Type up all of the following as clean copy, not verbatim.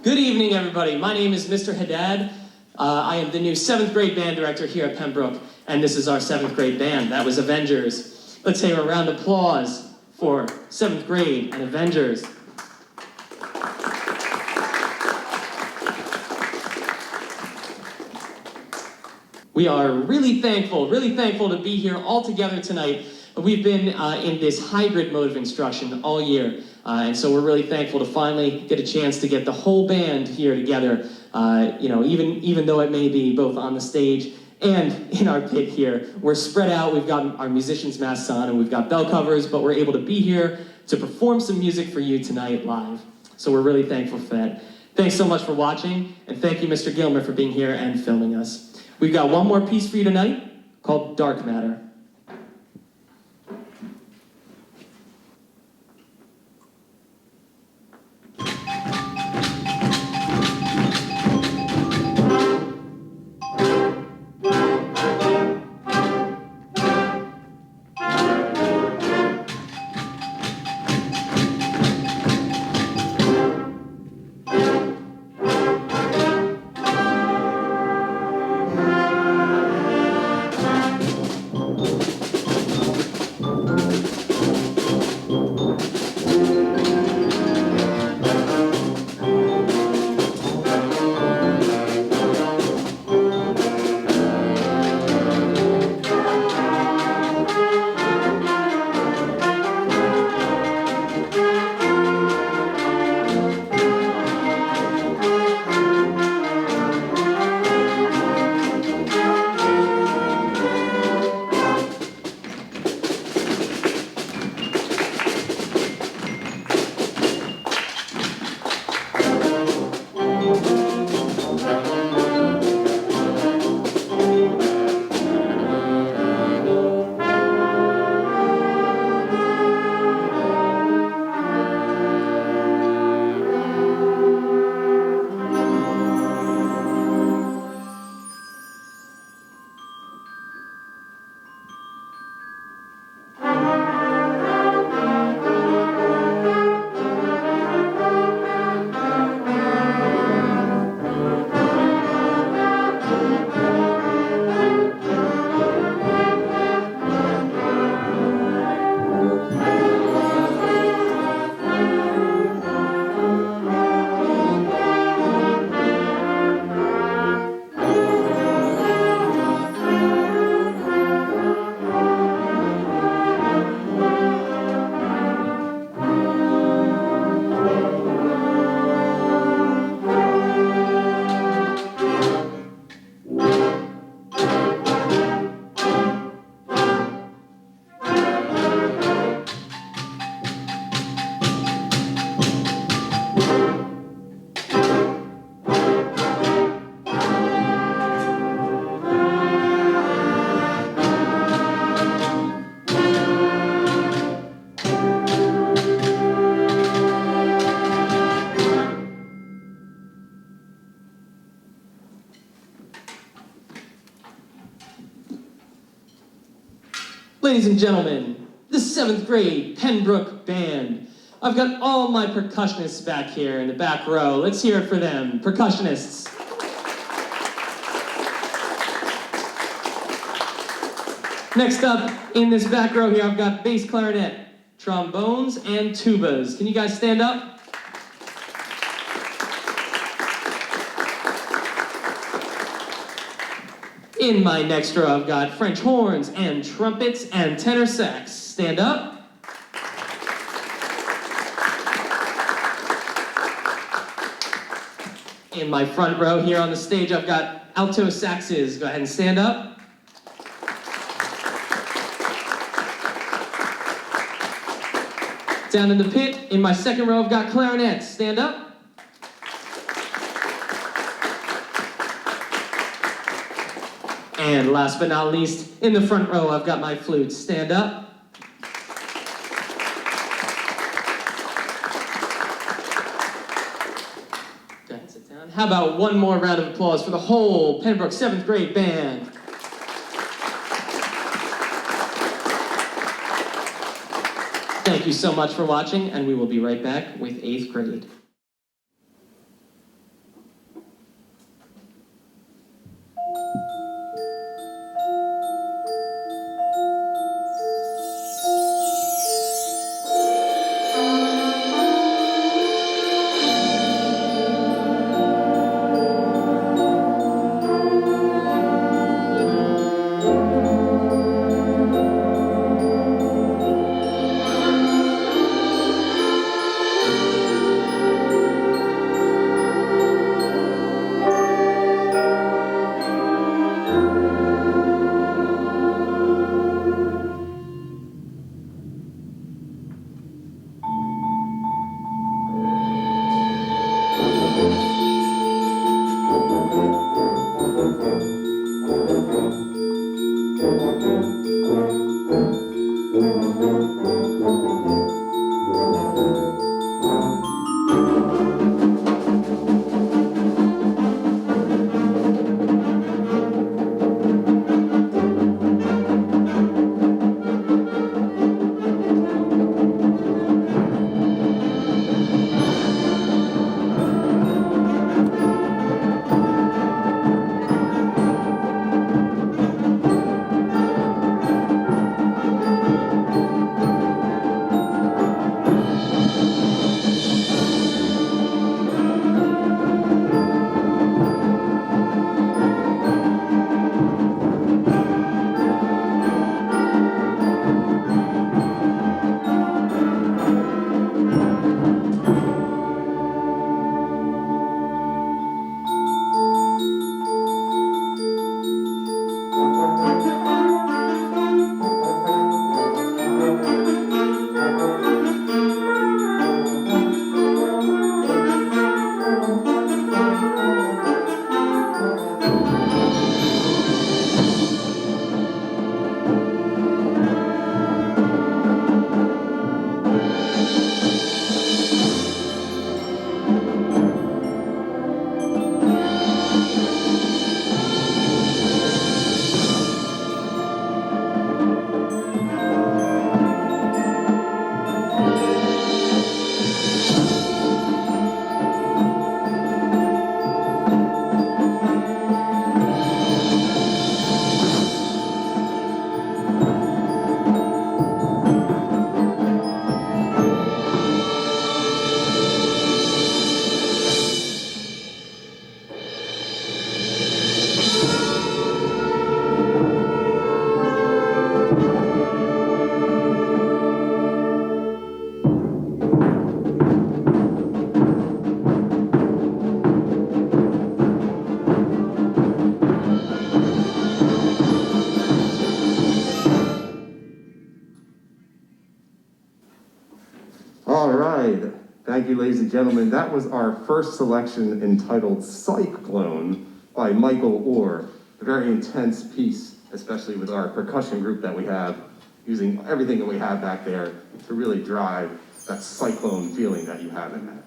Good evening, everybody. My name is Mr. Haddad. I am the new 7th grade band director here at Pennbrook, and this is our 7th grade band. That was Avengers. Let's say a round of applause for 7th grade and Avengers. We are really thankful to be here all together tonight. We've been in this hybrid mode of instruction all year, and so we're really thankful to finally get a chance to get the whole band here together, even though it may be both on the stage and in our pit here. We're spread out, we've got our musicians' masks on, and we've got bell covers, but we're able to be here to perform some music for you tonight live. So we're really thankful for that. Thanks so much for watching, and thank you, Mr. Gilmer, for being here and filming us. We've got one more piece for you tonight called Dark Matter. Ladies and gentlemen, the 7th grade Pennbrook Band. I've got all my percussionists back here in the back row. Let's hear it for them, percussionists. Next up, in this back row here, I've got bass clarinet, trombones, and tubas. Can you guys stand up? In my next row, I've got French horns and trumpets and tenor sax. Stand up. In my front row here on the stage, I've got alto saxes. Go ahead and stand up. Down in the pit, in my second row, I've got clarinets. Stand up. And last but not least, in the front row, I've got my flutes. Stand up. Go ahead and sit down. How about one more round of applause for the whole Pennbrook 7th grade band? Thank you so much for watching, and we will be right back with 8th grade. All right, thank you, ladies and gentlemen. That was our first selection entitled Cyclone by Michael Orr. A very intense piece, especially with our percussion group that we have, using everything that we have back there to really drive that cyclone feeling that you have in that.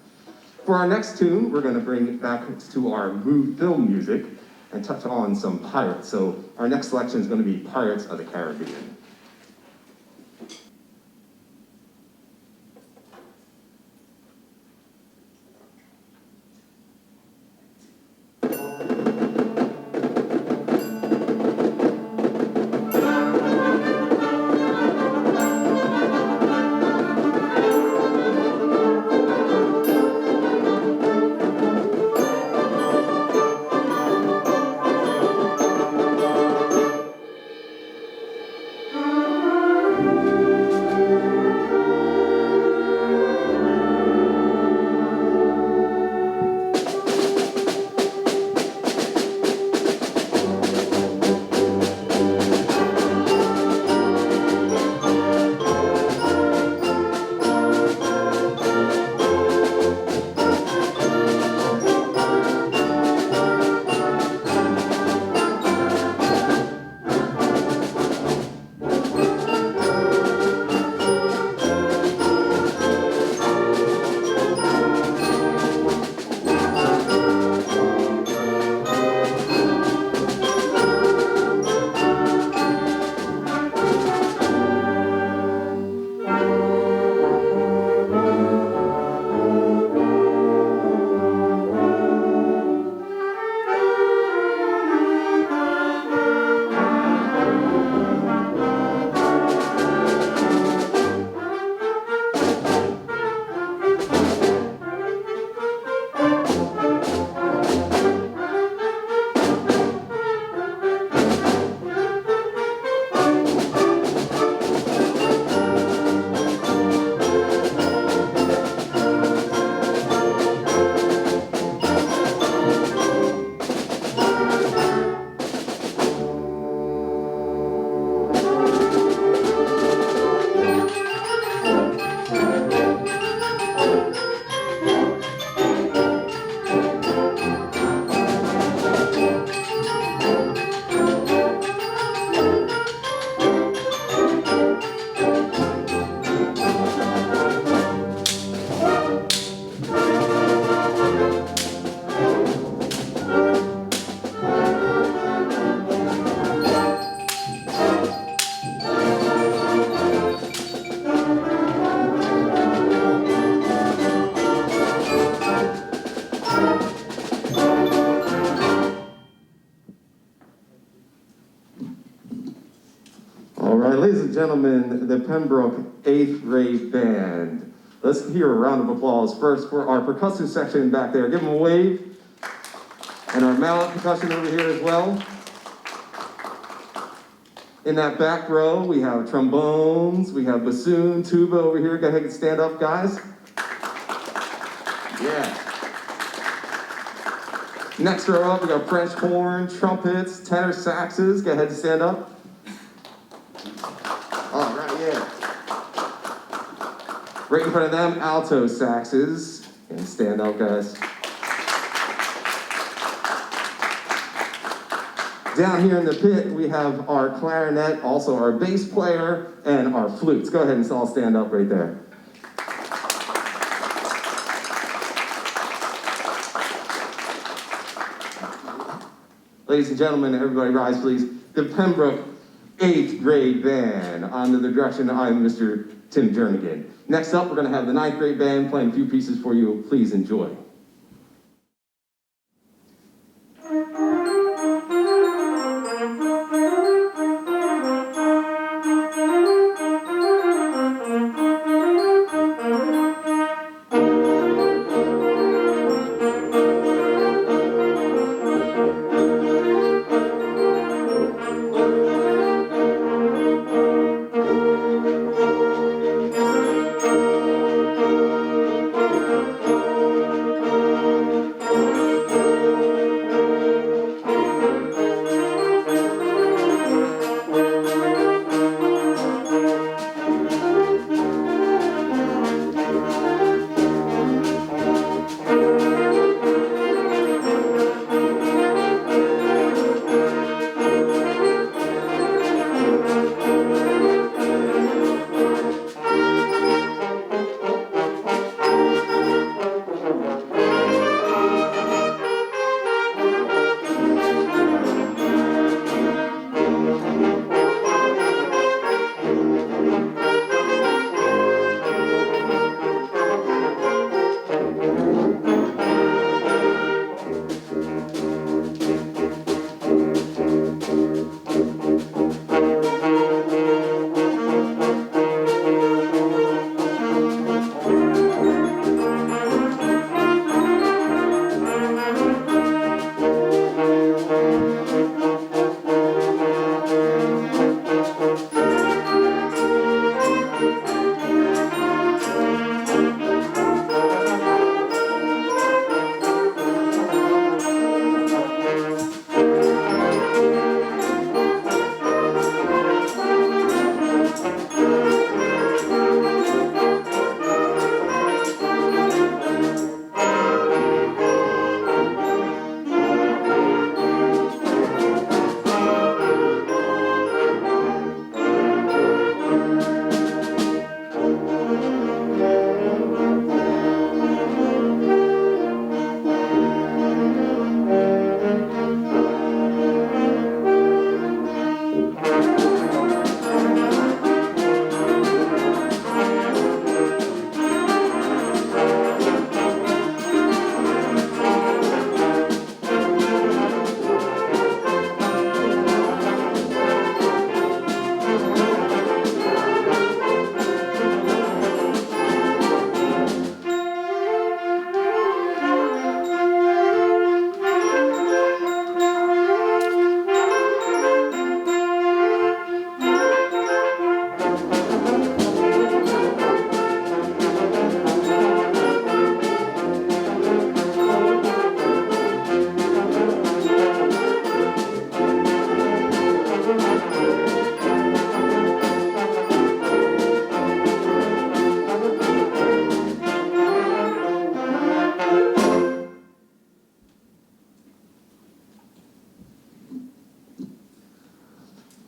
For our next tune, we're going to bring it back to our film music and touch on some pirates. So our next selection is going to be Pirates of the Caribbean. and gentlemen, the Pennbrook 8th grade band. Let's hear a round of applause first for our percussion section back there. Give them a wave. And our mallet percussion over here as well. In that back row, we have trombones, we have bassoon, tuba over here. Go ahead and stand up, guys. Yeah. Next row up, we got French horn, trumpets, tenor saxes. Go ahead and stand up. All right, yeah. Right in front of them, alto saxes. And stand up, guys. Down here in the pit, we have our clarinet, also our bass player, and our flutes. Go ahead and all stand up right there. Ladies and gentlemen, everybody rise, please. The Pennbrook 8th grade band, under the direction of Mr. Tim Jernigan. Next up, we're going to have the 9th grade band playing a few pieces for you. Please enjoy.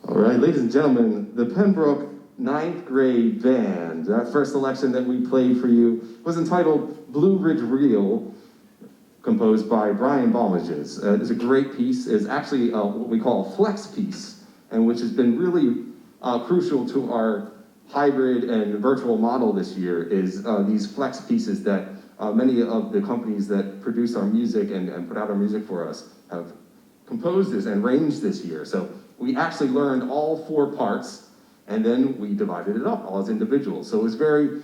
All right, ladies and gentlemen, the Pennbrook 9th grade band, that first selection that we played for you was entitled Blue Ridge Reel, composed by Brian Balmages. It's a great piece. It's actually what we call a flex piece, and which has been really crucial to our hybrid and virtual model this year is these flex pieces that many of the companies that produce our music and put out our music for us have composed this and arranged this year. So we actually learned all 4 parts And then we divided it up all as individuals. So it was very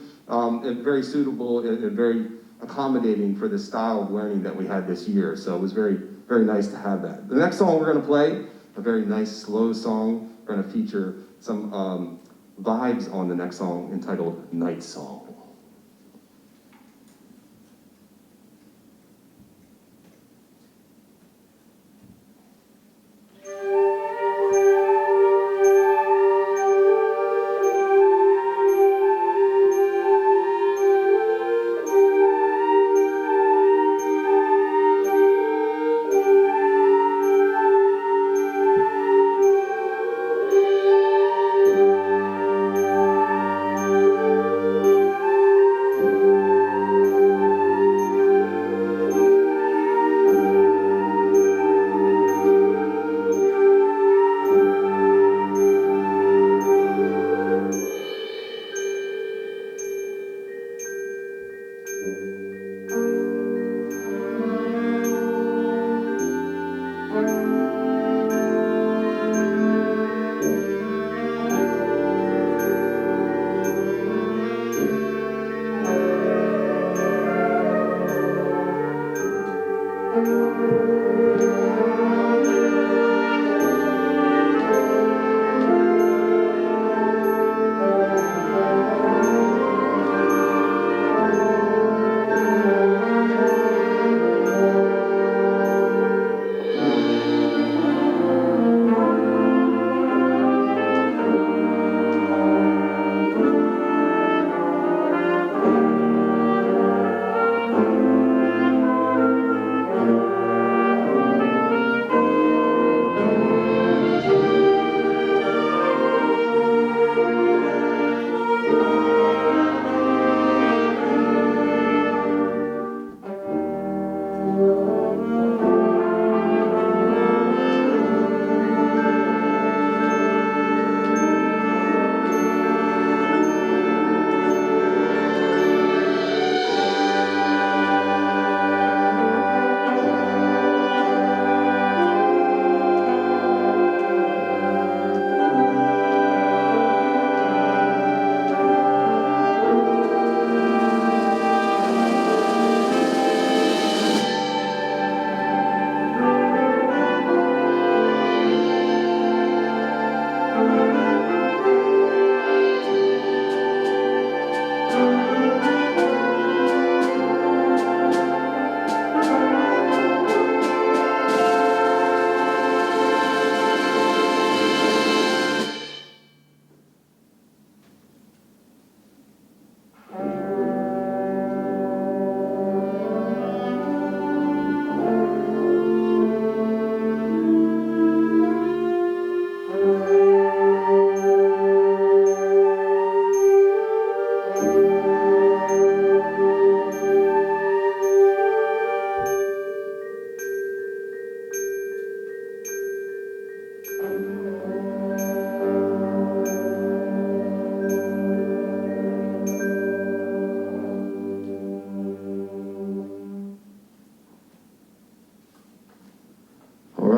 suitable and very accommodating for the style of learning that we had this year. So it was very, very nice to have that. The next song we're gonna play, a very nice slow song. We're gonna feature some vibes on the next song entitled Night Song.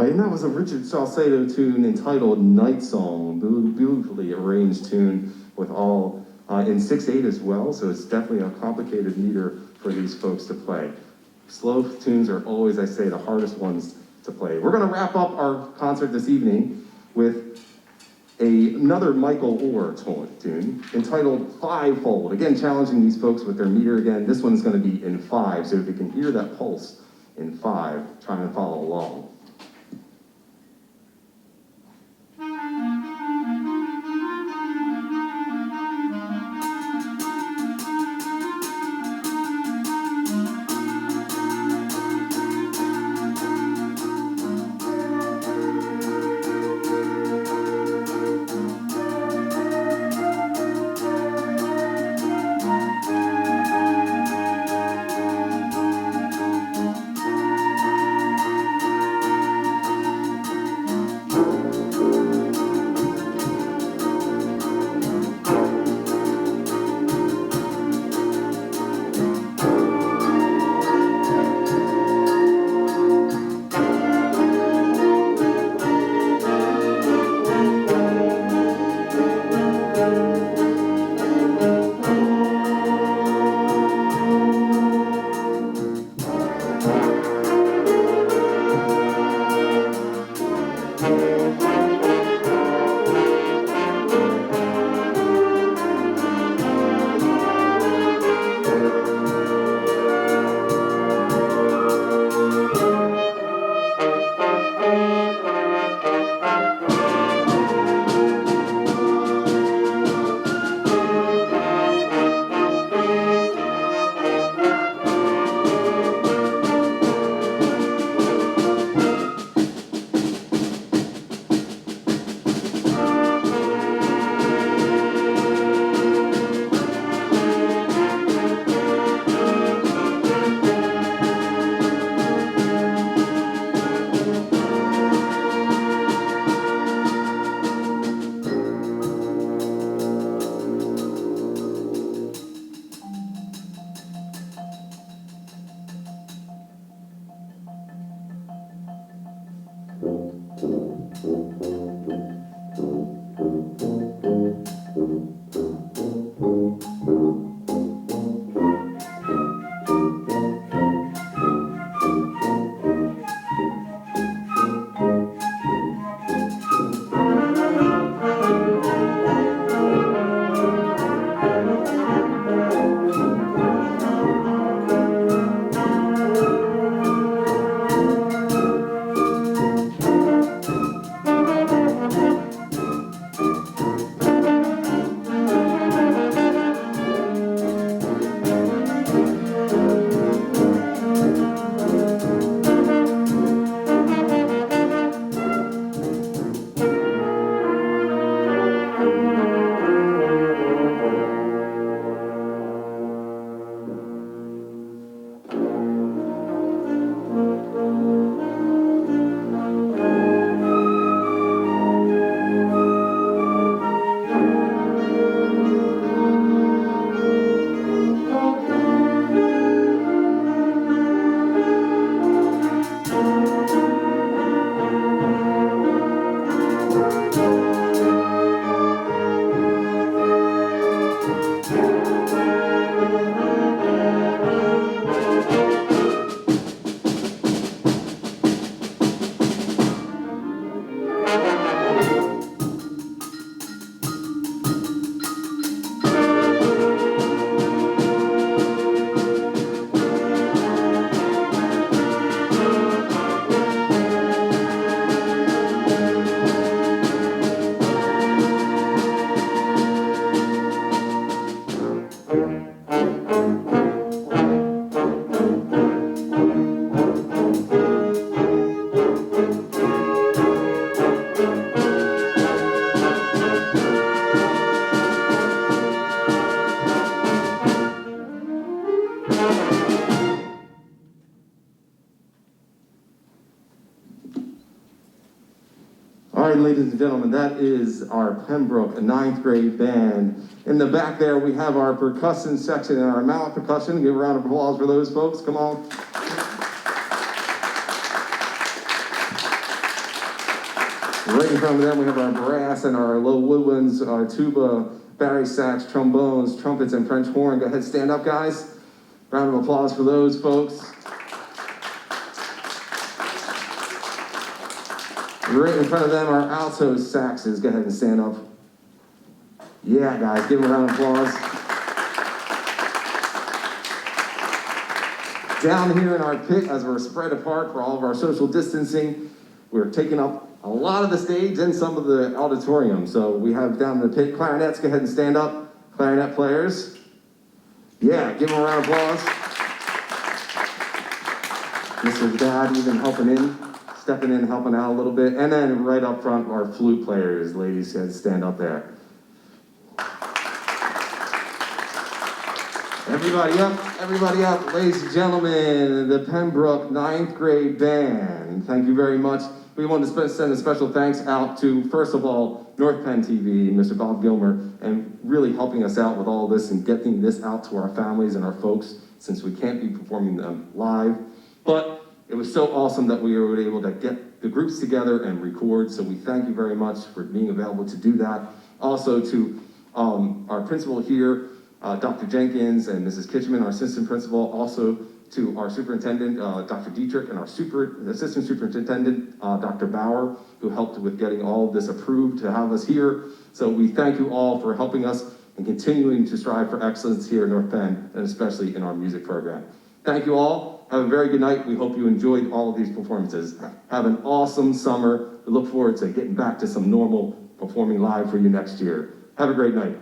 And that was a Richard Salcedo tune entitled Night Song, beautifully arranged tune with all in 6/8 as well, so it's definitely a complicated meter for these folks to play. Slow tunes are always, I say, the hardest ones to play. We're gonna wrap up our concert this evening with another Michael Orr tune entitled Fivefold. Again, challenging these folks with their meter again. This one's gonna be in 5, so if you can hear that pulse in 5, try and follow along. All right, ladies and gentlemen, that is our Pembroke 9th grade band. In the back there, we have our percussion section and our mallet percussion. Give a round of applause for those folks. Come on. Right in front of them, we have our brass and our low woodwinds, our tuba, bari sax, trombones, trumpets, and French horn. Go ahead, stand up, guys. Round of applause for those folks. Right in front of them are alto saxes. Go ahead and stand up. Yeah, guys, give them a round of applause. Down here in our pit, as we're spread apart for all of our social distancing, we're taking up a lot of the stage and some of the auditorium. So we have down in the pit clarinets. Go ahead and stand up. Clarinet players. Yeah, give them a round of applause. Mr. Haddad even stepping in, helping out a little bit. And then right up front, our flute players. Ladies, guys, stand up there. Everybody up. Ladies and gentlemen, the Pembroke 9th grade band. Thank you very much. We want to send a special thanks out to, first of all, North Penn TV, Mr. Bob Gilmer, and really helping us out with all this and getting this out to our families and our folks, since we can't be performing them live. But it was so awesome that we were able to get the groups together and record, so we thank you very much for being available to do that. Also to our principal here, Dr. Jenkins and Mrs. Kitchman, our assistant principal, also to our superintendent, Dr. Dietrich, and our assistant superintendent, Dr. Bauer, who helped with getting all of this approved to have us here. So we thank you all for helping us and continuing to strive for excellence here at North Penn, and especially in our music program. Thank you all. Have a very good night. We hope you enjoyed all of these performances. Have an awesome summer. We look forward to getting back to some normal performing live for you next year. Have a great night.